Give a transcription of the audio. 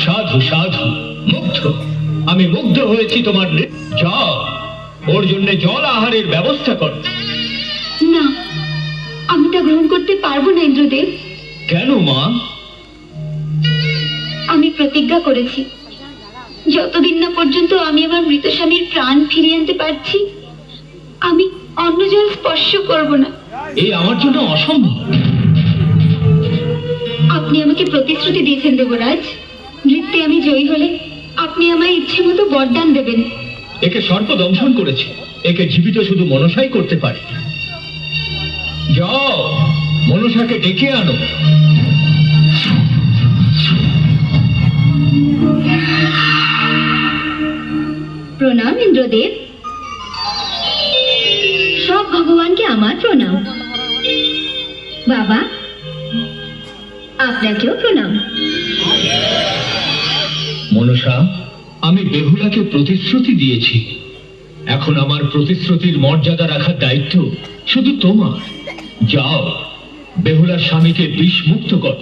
সাধু সাধু মুগ্ধ, আমি মুগ্ধ হয়েছি তোমার। যাও, ওর জন্য জল আহারের ব্যবস্থা কর। না, আমি তা গ্রহণ করতে পারবো না ইন্দ্রদেব। কেন মা? আমি প্রতিজ্ঞা করেছি, যতদিন না পর্যন্ত আমি আমার মৃত স্বামীর প্রাণ ফিরিয়ে আনতে পারছি, আমি অন্য জল স্পর্শ করব না। এই আমার জন্য অসম্ভব। আপনি আমাকে প্রতিশ্রুতি দিয়েছেন দেবরাজ, নৃত্যে আমি জয়ী হলে আপনি আমায় ইচ্ছে মতো বরদান দেবেন। একে সর্প দংশন করেছে, একে জীবিত শুধু মনসাই করতে পারে। যাও, মনসাকে ডেকে আনো। প্রণাম ইন্দ্রদেব। সব ভগবানকে আমার প্রণাম। বাবা, আপনাকেও প্রণাম। মনসা, আমি বেহুলাকে প্রতিশ্রুতি দিয়েছি। এখন আমার প্রতিশ্রুতির মর্যাদা রাখার দায়িত্ব শুধু তোমার। যাও, বেহুলার স্বামীকে বিষ মুক্ত কর।